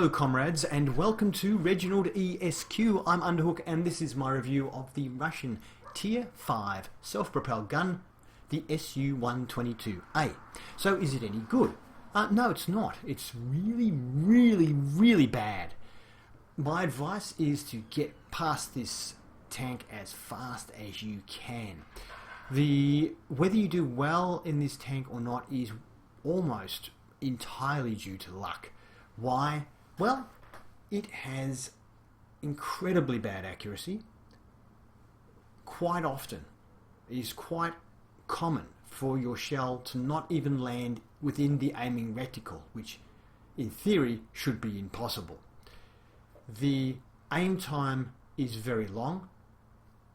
Hello comrades and welcome to Reginaldesq. I'm Underhook and this is my review of the Russian Tier 5 self-propelled gun, the SU-122A. So is it any good? No, it's not. It's really bad. My advice is to get past this tank as fast as you can. Whether you do well in this tank or not is almost entirely due to luck. Why? Well, it has incredibly bad accuracy. Quite often, it is quite common for your shell to not even land within the aiming reticle, which in theory should be impossible. The aim time is very long.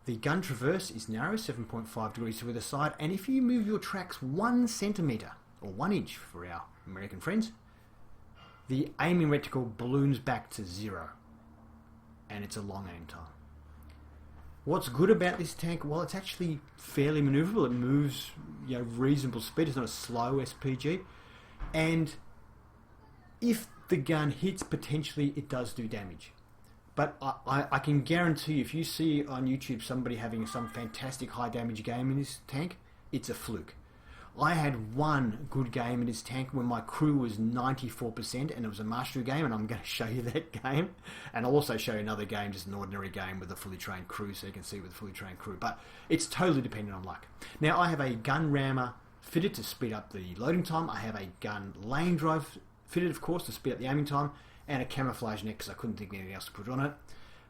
The gun traverse is narrow, 7.5 degrees to either side, and if you move your tracks 1 centimetre, or 1 inch for our American friends, the aiming reticle balloons back to 0, and it's a long aim time. What's good about this tank? Well, it's actually fairly manoeuvrable. It moves, reasonable speed. It's not a slow SPG, and if the gun hits, potentially it does do damage. But I can guarantee you, if you see on YouTube somebody having some fantastic high damage game in this tank, it's a fluke. I had one good game in this tank when my crew was 94% and it was a mastery game, and I'm going to show you that game. And I'll also show you another game, just an ordinary game with a fully trained crew, so you can see with a fully trained crew. But it's totally dependent on luck. Now, I have a gun rammer fitted to speed up the loading time. I have a gun lane drive fitted, of course, to speed up the aiming time, and a camouflage net because I couldn't think of anything else to put on it.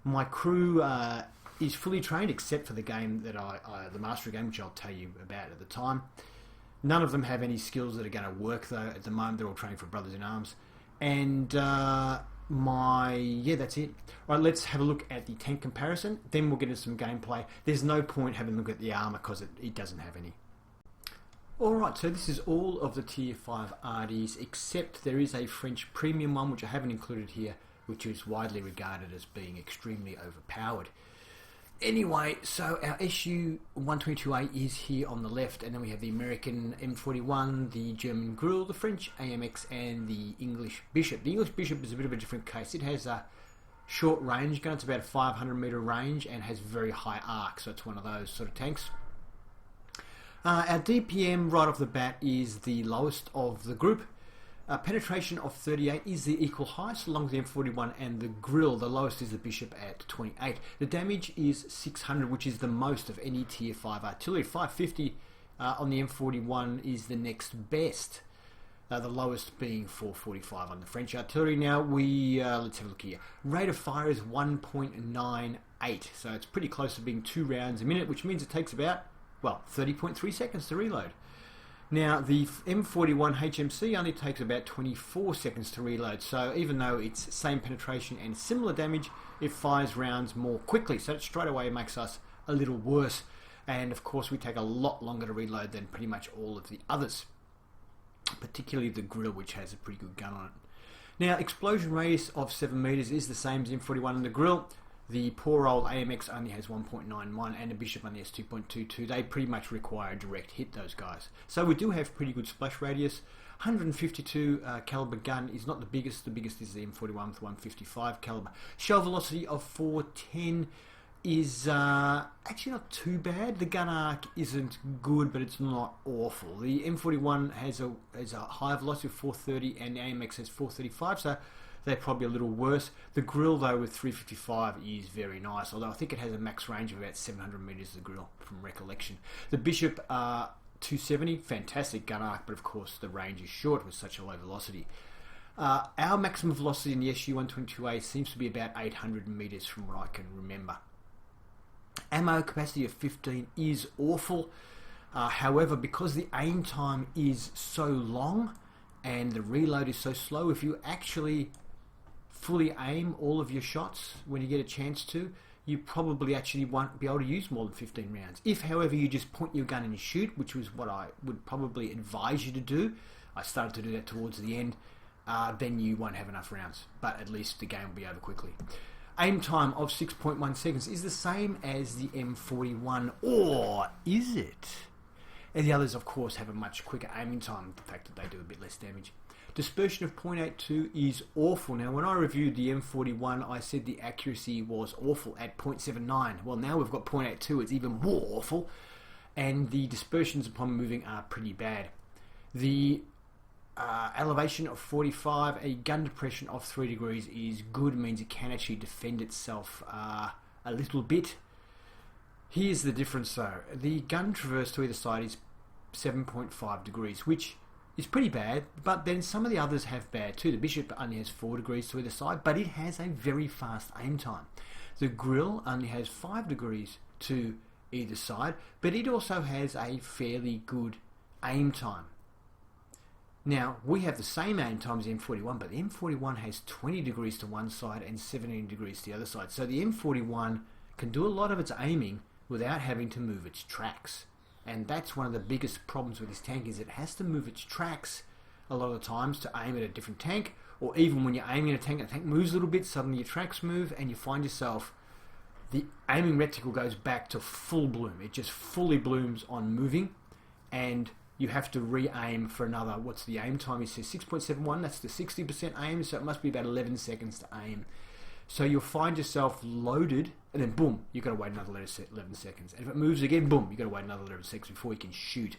My crew is fully trained except for the game that the mastery game, which I'll tell you about at the time. None of them have any skills that are going to work though at the moment. They're all trained for Brothers in Arms. And that's it. All right, let's have a look at the tank comparison. Then we'll get into some gameplay. There's no point having a look at the armor because it doesn't have any. Alright, so this is all of the Tier 5 RDs, except there is a French premium one, which I haven't included here, which is widely regarded as being extremely overpowered. Anyway, so our SU-122A is here on the left, and then we have the American M41, the German Grill, the French AMX, and the English Bishop. The English Bishop is a bit of a different case. It has a short range gun. It's about a 500 meter range and has very high arc, so it's one of those sort of tanks. Our DPM right off the bat is the lowest of the group. Penetration of 38 is the equal highest along with the M41 and the Grill. The lowest is the Bishop at 28. The damage is 600, which is the most of any Tier 5 artillery. 550 on the M41 is the next best. The lowest being 445 on the French artillery. Now let's have a look here. Rate of fire is 1.98, so it's pretty close to being 2 rounds a minute, which means it takes about 30.3 seconds to reload. Now, the M41 HMC only takes about 24 seconds to reload, so even though it's same penetration and similar damage, it fires rounds more quickly, so it straight away makes us a little worse. And of course, we take a lot longer to reload than pretty much all of the others, particularly the Grill, which has a pretty good gun on it. Now, explosion radius of 7 meters is the same as M41 and the Grill. The poor old AMX only has 1.91 and the Bishop only has 2.22. They pretty much require a direct hit, those guys. So we do have pretty good splash radius. 152 caliber gun is not the biggest. The biggest is the M41 with 155 caliber. Shell velocity of 410 is actually not too bad. The gun arc isn't good, but it's not awful. The M41 has a high velocity of 430 and the AMX has 435, so they're probably a little worse. The Grill, though, with 355 is very nice, although I think it has a max range of about 700 meters, the Grill, from recollection. The Bishop, 270, fantastic gun arc, but of course the range is short with such a low velocity. Our maximum velocity in the SU-122A seems to be about 800 meters from what I can remember. Ammo capacity of 15 is awful. However, because the aim time is so long and the reload is so slow, if you actually fully aim all of your shots when you get a chance to, you probably actually won't be able to use more than 15 rounds. If, however, you just point your gun and shoot, which was what I would probably advise you to do, I started to do that towards the end, then you won't have enough rounds, but at least the game will be over quickly. Aim time of 6.1 seconds is the same as the M41, or is it? And the others, of course, have a much quicker aiming time, the fact that they do a bit less damage. Dispersion of 0.82 is awful. Now, when I reviewed the M41, I said the accuracy was awful at 0.79. Well, now we've got 0.82. It's even more awful. And the dispersions upon moving are pretty bad. The elevation of 45, a gun depression of 3 degrees is good. Means it can actually defend itself a little bit. Here's the difference though. The gun traverse to either side is 7.5 degrees, which is pretty bad, but then some of the others have bad too. The Bishop only has 4 degrees to either side, but it has a very fast aim time. The Grill only has 5 degrees to either side, but it also has a fairly good aim time. Now, we have the same aim time as the M41, but the M41 has 20 degrees to one side and 17 degrees to the other side. So the M41 can do a lot of its aiming without having to move its tracks. And that's one of the biggest problems with this tank, is it has to move its tracks a lot of times to aim at a different tank, or even when you're aiming at a tank, the tank moves a little bit, suddenly your tracks move, and you find yourself, the aiming reticle goes back to full bloom. It just fully blooms on moving, and you have to re-aim for another, what's the aim time? It says 6.71, that's the 60% aim, so it must be about 11 seconds to aim. So you'll find yourself loaded, and then boom, you've got to wait another 11 seconds. And if it moves again, boom, you've got to wait another 11 seconds before you can shoot.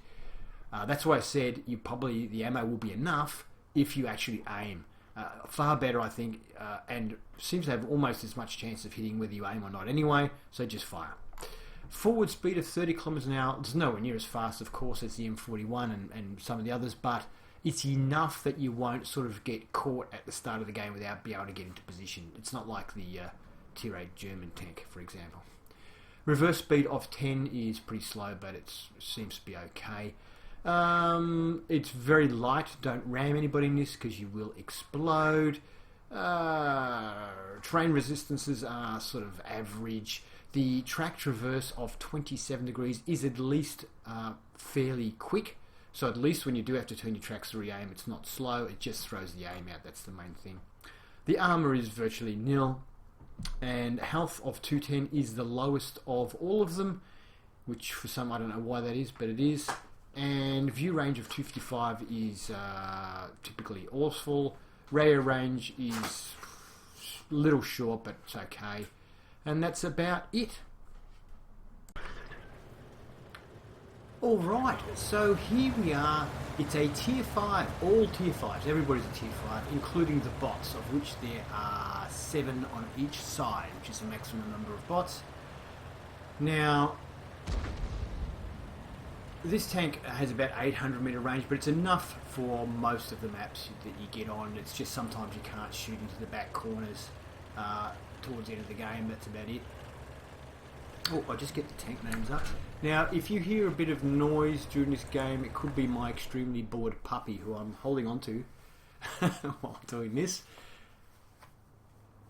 That's why I said the ammo will be enough if you actually aim. Far better, I think, and seems to have almost as much chance of hitting whether you aim or not anyway, so just fire. Forward speed of 30 kilometers an hour. It's nowhere near as fast, of course, as the M41 and some of the others, but it's enough that you won't sort of get caught at the start of the game without being able to get into position. It's not like the Tier 8 German tank, for example. Reverse speed of 10 is pretty slow, but it seems to be okay. It's very light. Don't ram anybody in this because you will explode. Terrain resistances are sort of average. The track traverse of 27 degrees is at least fairly quick. So at least when you do have to turn your tracks to re-aim, it's not slow, it just throws the aim out. That's the main thing. The armor is virtually nil, and health of 210 is the lowest of all of them, which for some, I don't know why that is, but it is. And view range of 255 is typically awful. Radar range is a little short, but it's okay. And that's about it. Alright, so here we are. It's a Tier 5, all Tier 5s. Everybody's a Tier 5, including the bots, of which there are 7 on each side, which is the maximum number of bots. Now, this tank has about 800 meter range, but it's enough for most of the maps that you get on. It's just sometimes you can't shoot into the back corners towards the end of the game. That's about it. Oh, I'll just get the tank names up. Now, if you hear a bit of noise during this game, it could be my extremely bored puppy who I'm holding on to while doing this.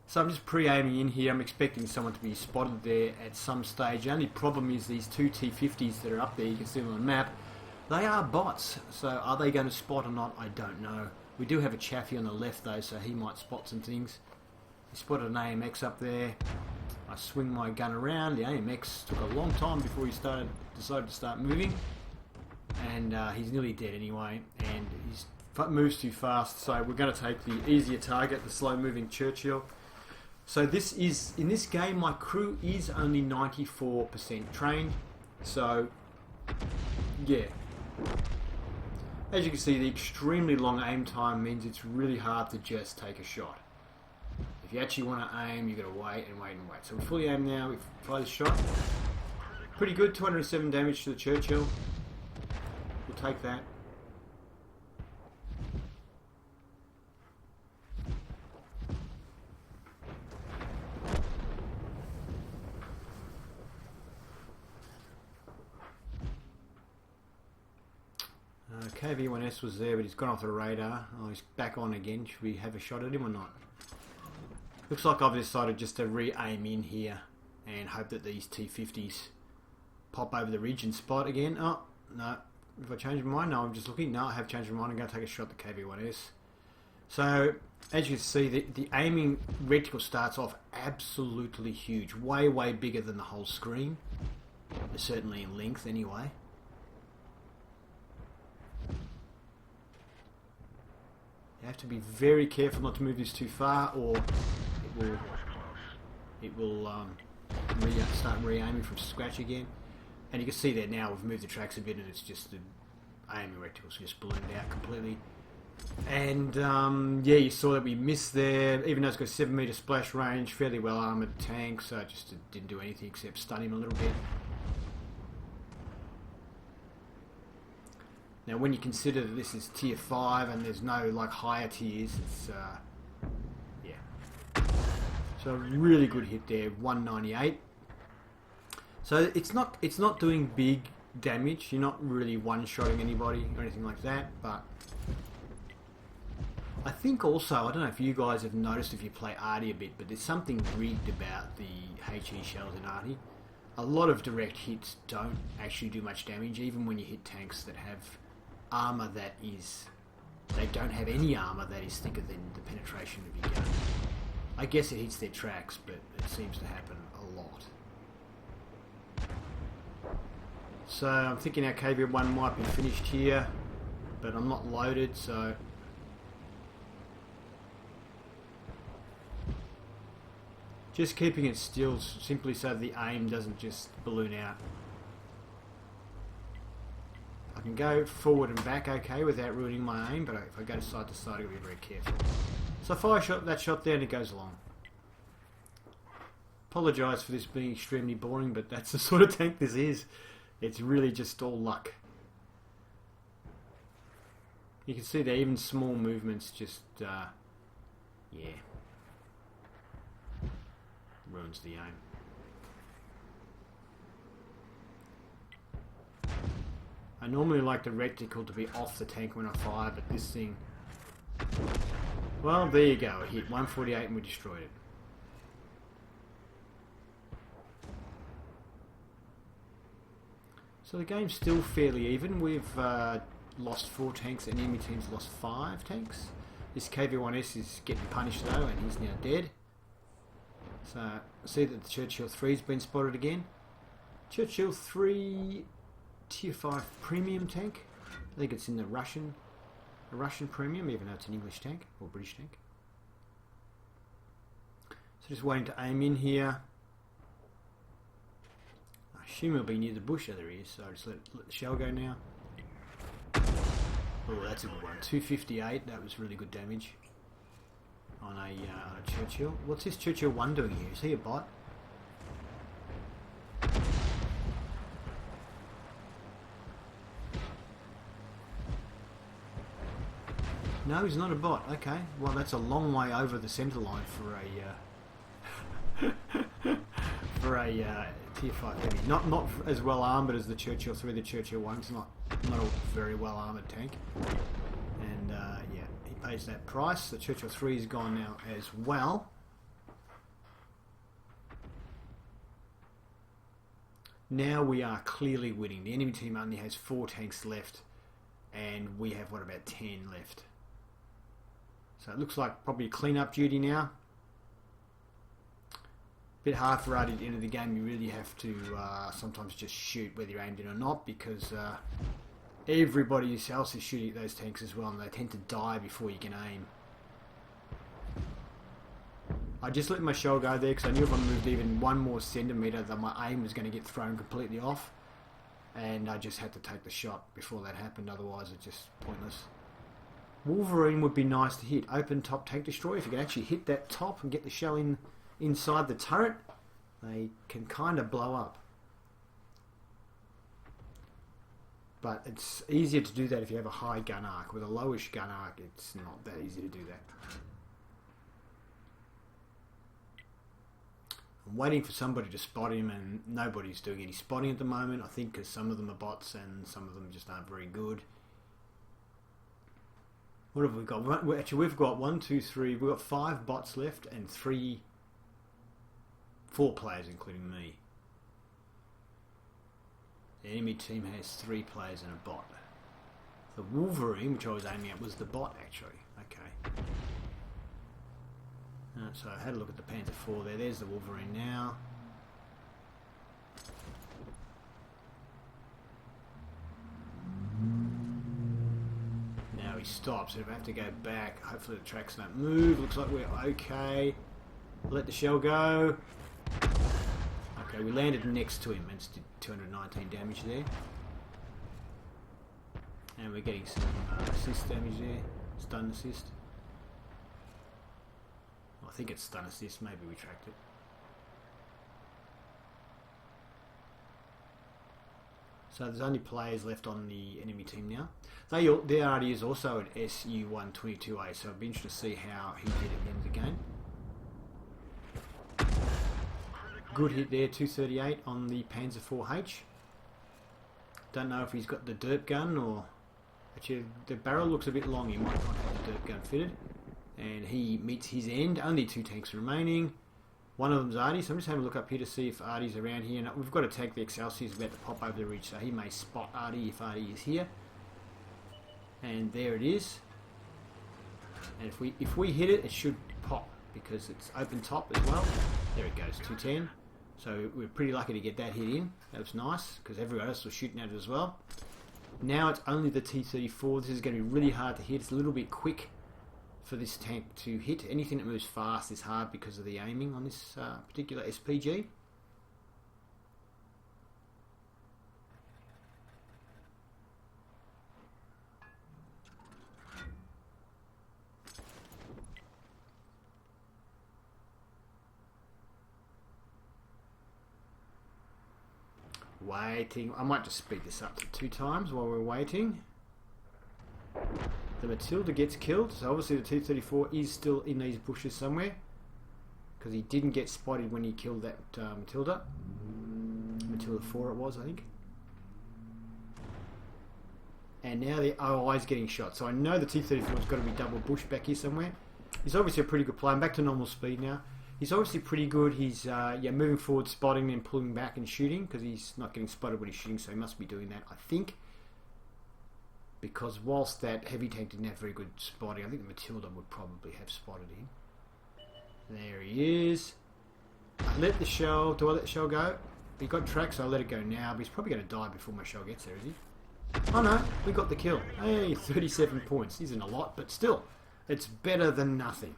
So I'm just pre-aiming in here. I'm expecting someone to be spotted there at some stage. The only problem is these two T50s that are up there, you can see them on the map, they are bots. So are they going to spot or not? I don't know. We do have a Chaffee on the left though, so he might spot some things. He spotted an AMX up there. I swing my gun around. The AMX took a long time before he decided to start moving, and he's nearly dead anyway, and he moves too fast, so we're going to take the easier target, the slow moving Churchill. So this is, in this game, my crew is only 94% trained, so yeah. As you can see, the extremely long aim time means it's really hard to just take a shot. If you actually want to aim, you've got to wait and wait and wait. So we're fully aimed now, we fire the shot. Pretty good, 207 damage to the Churchill. We'll take that. KV-1S was there, but he's gone off the radar. Oh, he's back on again. Should we have a shot at him or not? Looks like I've decided just to re-aim in here and hope that these T50s pop over the ridge and spot again. Oh, no. If I change my mind, no, I'm just looking. No, I have changed my mind. I'm going to take a shot at the KV-1S. So, as you can see, the aiming reticle starts off absolutely huge. Way, way bigger than the whole screen. Certainly in length, anyway. You have to be very careful not to move this too far, or it will start re-aiming from scratch again. And you can see there now we've moved the tracks a bit, and it's just the aiming reticles just ballooned out completely. And yeah, you saw that we missed there, even though it's got a 7 metre splash range, fairly well armoured tank, so it just didn't do anything except stun him a little bit. Now when you consider that this is tier 5 and there's no like higher tiers, it's yeah. So a really good hit there, 198. So it's not doing big damage, you're not really one-shotting anybody or anything like that, but I think also, I don't know if you guys have noticed if you play Arty a bit, but there's something rigged about the HE shells in Arty. A lot of direct hits don't actually do much damage, even when you hit tanks that have armour that is... They don't have any armour that is thicker than the penetration of your gun. I guess it hits their tracks, but it seems to happen a lot. So I'm thinking our KV-1 might be finished here, but I'm not loaded, so... Just keeping it still, simply so the aim doesn't just balloon out. I can go forward and back okay without ruining my aim, but if I go side to side, I've got to be very careful. So if I shot that shot there and it goes along. Apologise for this being extremely boring, but that's the sort of tank this is. It's really just all luck. You can see that even small movements just, yeah, ruins the aim. I normally like the reticle to be off the tank when I fire, but this thing... Well, there you go. It hit 148 and we destroyed it. So the game's still fairly even. We've lost 4 tanks and the enemy team's lost 5 tanks. This KV-1S is getting punished though, and he's now dead. So, see that the Churchill 3's been spotted again. Churchill 3 tier 5 premium tank. I think it's in the Russian premium, even though it's an English tank, or British tank. So just waiting to aim in here. I assume he'll be near the bush, there he is, so just let the shell go now. Oh, that's a good one. 258, that was really good damage. On a Churchill. What's this Churchill 1 doing here? Is he a bot? No, he's not a bot. Okay. Well, that's a long way over the centre line for a for a tier 5 heavy. Not as well armoured as the Churchill 3. The Churchill 1's not a very well armoured tank. And yeah, he pays that price. The Churchill 3 is gone now as well. Now we are clearly winning. The enemy team only has 4 tanks left, and we have, what, about 10 left. So it looks like probably clean-up duty now. Bit hard for Arty to enter the game. You really have to sometimes just shoot whether you're aimed in or not, because everybody else is shooting at those tanks as well, and they tend to die before you can aim. I just let my shell go there because I knew if I moved even 1 more centimetre that my aim was going to get thrown completely off, and I just had to take the shot before that happened, otherwise it's just pointless. Wolverine would be nice to hit. Open top tank destroyer. If you can actually hit that top and get the shell inside the turret, they can kind of blow up. But it's easier to do that if you have a high gun arc. With a lowish gun arc, it's not that easy to do that. I'm waiting for somebody to spot him, and nobody's doing any spotting at the moment. I think because some of them are bots and some of them just aren't very good. What have we got? Actually, we've got 1, 2, 3. We've got 5 bots left and 4 players, including me. The enemy team has 3 players and a bot. The Wolverine, which I was aiming at, was the bot, actually. Okay. So I had a look at the Panther 4 there. There's the Wolverine now. Now we stopped, so if I have to go back, hopefully the tracks don't move. Looks like we're okay. Let the shell go. Okay, we landed next to him and did 219 damage there. And we're getting some assist damage there. Stun assist. I think it's stun assist, maybe we tracked it. So there's only players left on the enemy team now. There already is also an SU-122A, so I'd be interested to see how he did at the end of the game. Good hit there, 238 on the Panzer IV-H. Don't know if he's got the dirt gun or... Actually, the barrel looks a bit long, he might not have the dirt gun fitted. And he meets his end, only 2 tanks remaining. One of them's Artie, so I'm just having a look up here to see if Artie's around here. Now, we've got a tank, the Excelsior's about to pop over the ridge, so he may spot Artie if Artie is here. And there it is. And if we hit it, it should pop, because it's open top as well. There it goes, 210. So we're pretty lucky to get that hit in. That was nice, because everyone else was shooting at it as well. Now it's only the T-34. This is going to be really hard to hit. It's a little bit quick for this tank to hit. Anything that moves fast is hard because of the aiming on this particular SPG. Waiting. I might just speed this up to 2 times while we're waiting. The Matilda gets killed, so obviously the T-34 is still in these bushes somewhere, because he didn't get spotted when he killed that Matilda. Matilda 4 it was, I think. And now the OI is getting shot, so I know the T-34's got to be double bush back here somewhere. He's obviously a pretty good player. I'm back to normal speed now. He's obviously pretty good. He's moving forward, spotting and pulling back and shooting, because he's not getting spotted when he's shooting, so he must be doing that, I think. Because whilst that heavy tank didn't have very good spotting, I think the Matilda would probably have spotted him. There he is. I let the shell... Do I let the shell go? He got tracked, so I'll let it go now, but he's probably going to die before my shell gets there, is he? Oh no, we got the kill. Hey, 37 points. Isn't a lot, but still, it's better than nothing.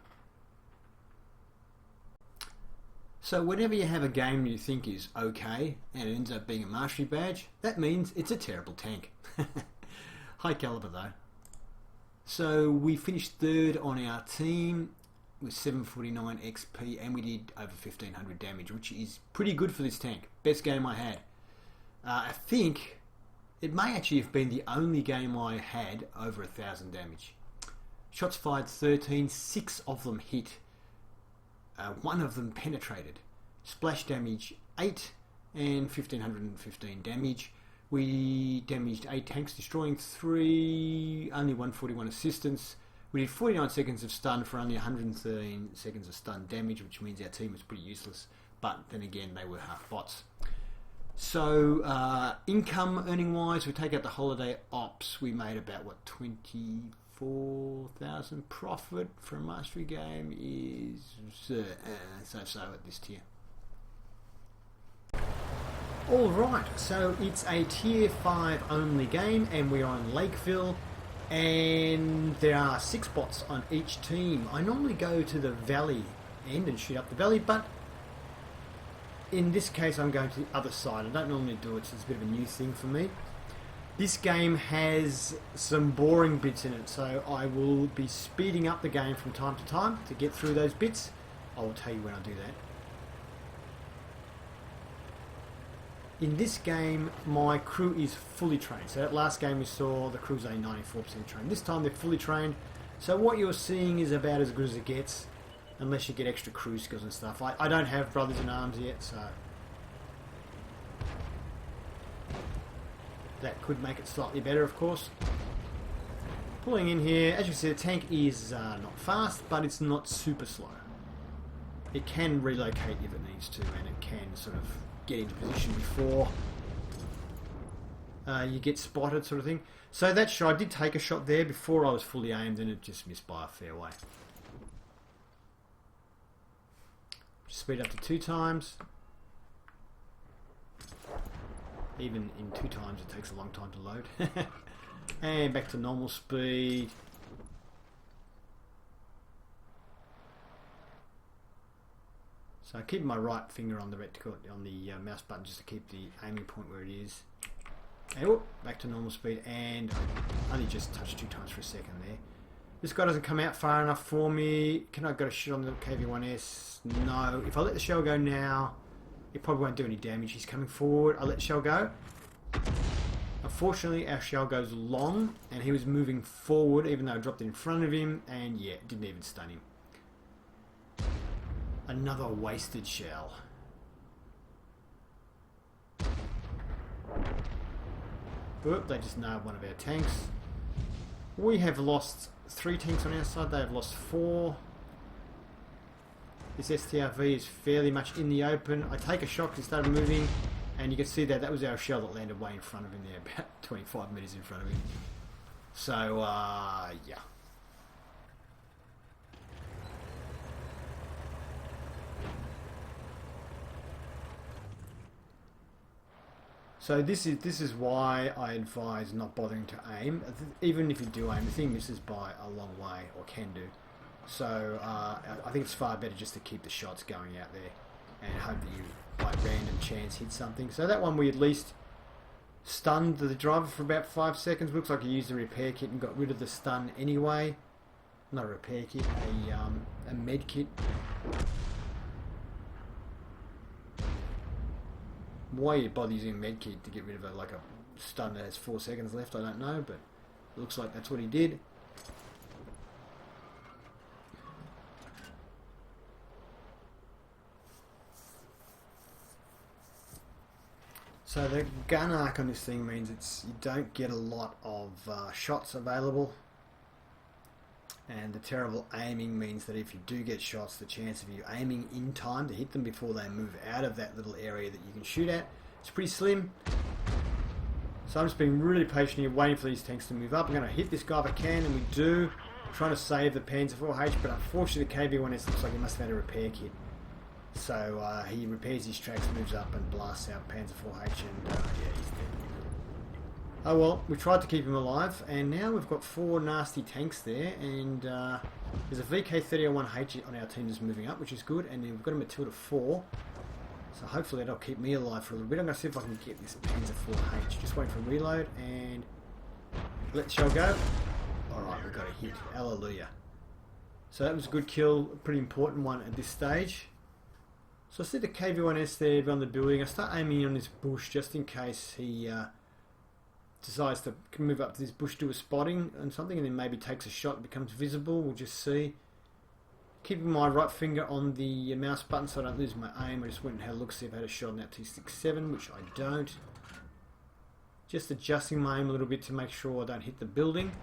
So whenever you have a game you think is okay, and it ends up being a mastery badge, that means it's a terrible tank. High caliber though. So we finished 3rd on our team with 749 XP, and we did over 1500 damage, which is pretty good for this tank. Best game I had. I think it may actually have been the only game I had over 1000 damage. Shots fired 13, 6 of them hit. 1 of them penetrated. Splash damage 8 and 1515 damage. We damaged 8 tanks, destroying 3, only 141 assistance. We did 49 seconds of stun for only 113 seconds of stun damage, which means our team was pretty useless. But then again, they were half bots. So income earning wise, we take out the holiday ops. We made about, what, 24,000 profit for a mastery game is so at this tier. Alright, so it's a tier 5 only game, and we're on Lakeville, and there are 6 bots on each team. I normally go to the valley end and shoot up the valley, but in this case I'm going to the other side. I don't normally do it, so it's a bit of a new thing for me. This game has some boring bits in it, so I will be speeding up the game from time to time to get through those bits. I will tell you when I do that. In this game, my crew is fully trained. So that last game we saw, the crew's only 94% trained. This time they're fully trained. So what you're seeing is about as good as it gets, unless you get extra crew skills and stuff. I don't have brothers in arms yet, so that could make it slightly better, of course. Pulling in here, as you see, the tank is not fast, but it's not super slow. It can relocate if it needs to, and it can sort of get into position before you get spotted, sort of thing. So that shot, I did take a shot there before I was fully aimed, and it just missed by a fair way. Speed up to 2 times. Even in 2 times it takes a long time to load. And back to normal speed. So keeping my right finger on the reticle, on the mouse button, just to keep the aiming point where it is. And whoop, back to normal speed, and I only just touched 2 times for a second there. This guy doesn't come out far enough for me. Can I get a shot on the KV-1S? No. If I let the shell go now, it probably won't do any damage. He's coming forward. I let the shell go. Unfortunately, our shell goes long, and he was moving forward, even though I dropped it in front of him, and yeah, it didn't even stun him. Another wasted shell. Oop, they just nailed one of our tanks. We have lost 3 tanks on our side. They have lost 4. This STRV is fairly much in the open. I take a shot because it started moving, and you can see that was our shell that landed way in front of him there, about 25 meters in front of him. So, yeah. So this is why I advise not bothering to aim. Even if you do aim, the thing misses by a long way, or can do. So I think it's far better just to keep the shots going out there and hope that you, by random chance, hit something. So that one we at least stunned the driver for about 5 seconds. Looks like he used a repair kit and got rid of the stun anyway. Not a repair kit, a med kit. Why you bother using a med kit to get rid of a stun that has 4 seconds left, I don't know, but it looks like that's what he did. So the gun arc on this thing means you don't get a lot of shots available, and the terrible aiming means that if you do get shots, the chance of you aiming in time to hit them before they move out of that little area that you can shoot at, it's pretty slim. So I'm just being really patient here, waiting for these tanks to move up. I'm going to hit this guy if I can, and we do. I'm trying to save the Panzer 4H, but unfortunately the KV-1S looks like he must have had a repair kit. So he repairs his tracks, moves up and blasts out Panzer 4H, and yeah, he's dead. Oh well, we tried to keep him alive, and now we've got 4 nasty tanks there, and there's a VK-3001H on our team that's moving up, which is good, and we've got a Matilda 4, so hopefully that'll keep me alive for a little bit. I'm going to see if I can get this Panzer 4H. Just waiting for a reload, and let the shell go. Alright, we've got a hit. Hallelujah. So that was a good kill, a pretty important one at this stage. So I see the KV-1S there around the building. I start aiming on this bush just in case he decides to move up to this bush, do a spotting and something, and then maybe takes a shot, becomes visible. We'll just see. Keeping my right finger on the mouse button so I don't lose my aim. I just went and had a look, see if I had a shot on that T67, which I don't. Just adjusting my aim a little bit to make sure I don't hit the building.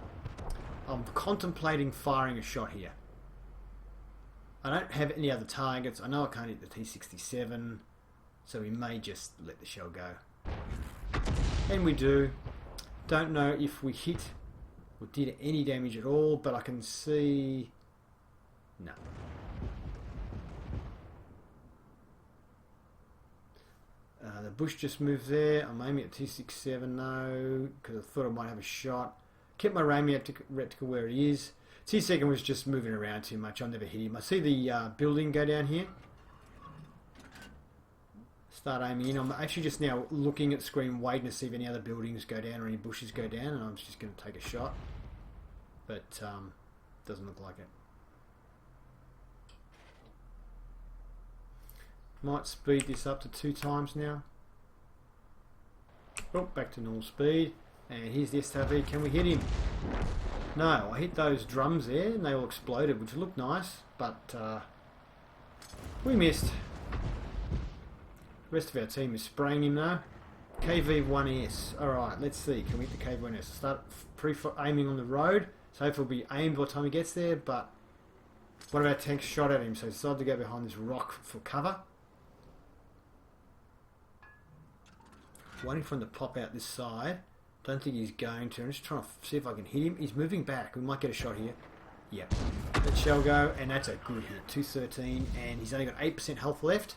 I'm contemplating firing a shot here. I don't have any other targets. I know I can't hit the T67, so we may just let the shell go. And we do. Don't know if we hit or did any damage at all, but I can see... no. The bush just moved there. I'm aiming at T67 now, because I thought I might have a shot. Kept my reticle where it is. T2 was just moving around too much. I'll never hit him. I see the building go down here. Start aiming in. I'm actually just now looking at the screen, waiting to see if any other buildings go down or any bushes go down, and I'm just going to take a shot. But doesn't look like it. Might speed this up to 2 times now. Oh, back to normal speed. And here's the SRV. Can we hit him? No, I hit those drums there and they all exploded, which looked nice, but we missed. The rest of our team is spraying him now. KV-1S. Alright, let's see. Can we hit the KV-1S? Start aiming on the road, so hopefully we'll be aimed by the time he gets there, but one of our tanks shot at him, so he decided to go behind this rock for cover. Waiting for him to pop out this side. Don't think he's going to. I'm just trying to see if I can hit him. He's moving back. We might get a shot here. Yep. Let shell go, and that's a good hit. 213, and he's only got 8% health left.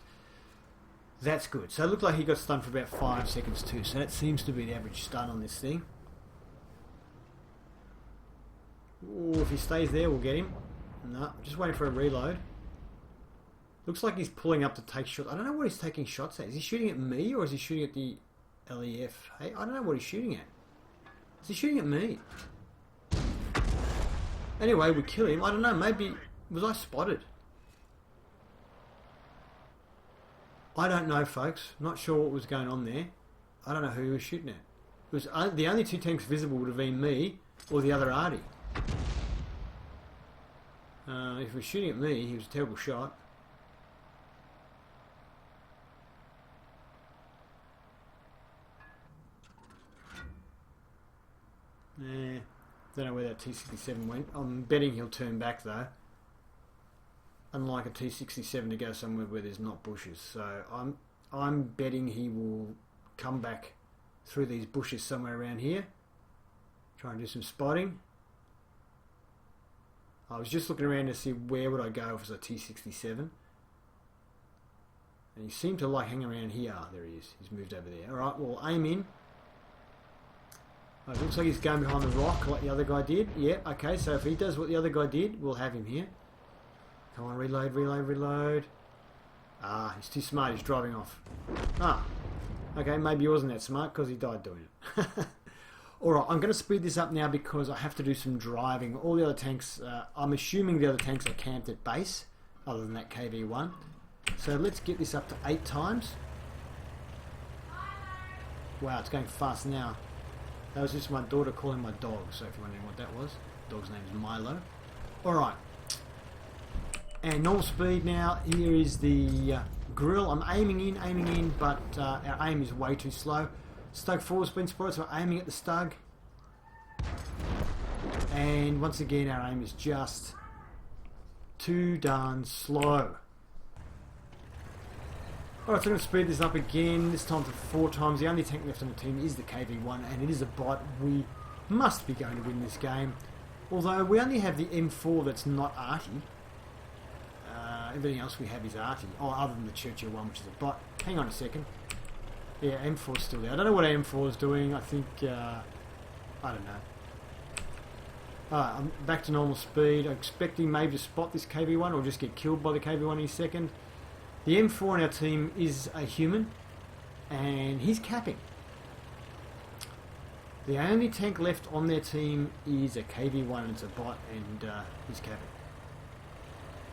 That's good. So it looked like he got stunned for about 5 seconds too. So that seems to be the average stun on this thing. Ooh, if he stays there, we'll get him. No, just waiting for a reload. Looks like he's pulling up to take shots. I don't know what he's taking shots at. Is he shooting at me or is he shooting at the LEF? Hey, I don't know what he's shooting at. Is he shooting at me? Anyway, we kill him. I don't know. Maybe... Was I spotted? I don't know, folks. Not sure what was going on there. I don't know who he was shooting at. It was the only two tanks visible would have been me or the other Artie. If he was shooting at me, he was a terrible shot. Don't know where that T-67 went. I'm betting he'll turn back though. Unlike a T-67 to go somewhere where there's not bushes. So I'm betting he will come back through these bushes somewhere around here. Try and do some spotting. I was just looking around to see where would I go if it was a T-67. And he seemed to like hanging around here. There he is. He's moved over there. Alright, we'll aim in. It looks like he's going behind the rock like the other guy did. Yeah, okay, so if he does what the other guy did, we'll have him here. Come on, reload, reload, reload. Ah, he's too smart, he's driving off. Ah, okay, maybe he wasn't that smart because he died doing it. Alright, I'm going to speed this up now because I have to do some driving. All the other tanks, I'm assuming the other tanks are camped at base, other than that KV-1. So let's get this up to 8 times. Wow, it's going fast now. That was just my daughter calling my dog, so if you're wondering what that was, the dog's name is Milo. Alright. And normal speed now, here is the grill. I'm aiming in, but our aim is way too slow. Stug forward's been spotted, so we're aiming at the Stug. And once again, our aim is just too darn slow. Alright, so I'm going to speed this up again, this time to 4 times. The only tank left on the team is the KV-1, and it is a bot. We must be going to win this game. Although we only have the M4 that's not Artie. Everything else we have is Artie. Oh, other than the Churchill one, which is a bot. Hang on a second. Yeah, M4's still there. I don't know what M4 is doing. I think, I don't know. Alright, I'm back to normal speed. I'm expecting maybe to spot this KV-1 or just get killed by the KV-1 in a second. The M4 on our team is a human, and he's capping. The only tank left on their team is a KV-1, and it's a bot, and he's capping.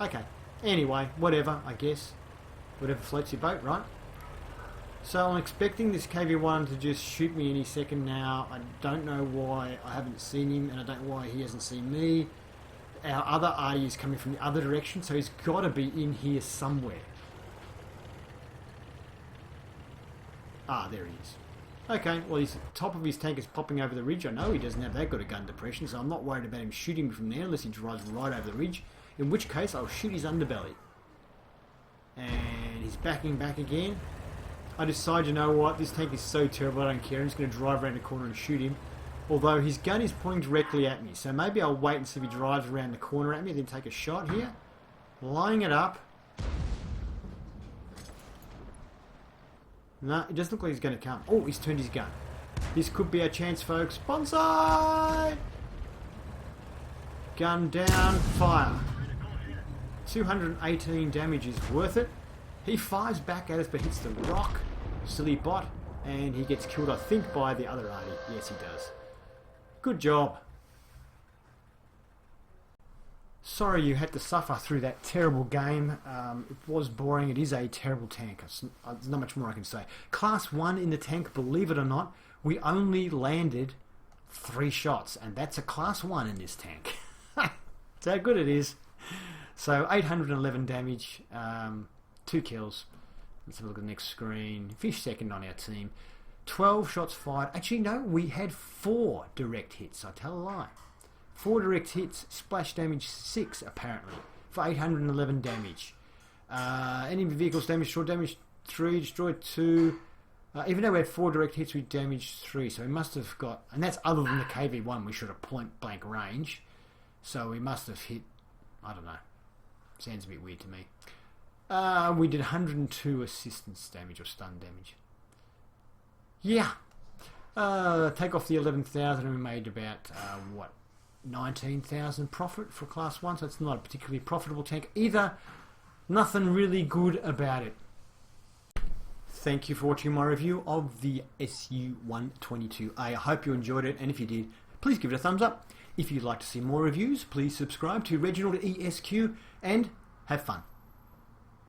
Okay, anyway, whatever, I guess. Whatever floats your boat, right? So I'm expecting this KV-1 to just shoot me any second now. I don't know why I haven't seen him, and I don't know why he hasn't seen me. Our other Artie is coming from the other direction, so he's got to be in here somewhere. Ah, there he is. Okay, well, the top of his tank is popping over the ridge. I know he doesn't have that good a gun depression, so I'm not worried about him shooting me from there unless he drives right over the ridge, in which case I'll shoot his underbelly. And he's backing back again. I decide, you know what, this tank is so terrible, I don't care. I'm just going to drive around the corner and shoot him. Although his gun is pointing directly at me, so maybe I'll wait and see if he drives around the corner at me, then take a shot here. Lining it up. No, it doesn't look like he's going to come. Oh, he's turned his gun. This could be our chance, folks. Bonsai! Gun down, fire. 218 damage is worth it. He fires back at us but hits the rock. Silly bot. And he gets killed, I think, by the other Artie. Yes, he does. Good job. Sorry you had to suffer through that terrible game. It was boring. It is a terrible tank. There's not much more I can say. Class 1 in the tank, believe it or not, we only landed 3 shots. And that's a Class 1 in this tank. That's how good it is. So 811 damage, 2 kills. Let's have a look at the next screen. Fish second on our team. 12 shots fired. Actually, no, we had 4 direct hits. I tell a lie. 4 direct hits, splash damage 6 apparently, for 811 damage. Enemy vehicles damaged, short damage 3, destroyed 2. Even though we had 4 direct hits, we damaged 3. So we must have got, and that's other than the KV-1, we should have point blank range. So we must have hit, I don't know. Sounds a bit weird to me. We did 102 assistance damage or stun damage. Yeah. Take off the 11,000 and we made about, what? 19,000 profit for class 1, so it's not a particularly profitable tank either. Nothing really good about it. Thank you for watching my review of the SU-122A. I hope you enjoyed it, and if you did, please give it a thumbs up. If you'd like to see more reviews, please subscribe to Reginaldesq and have fun.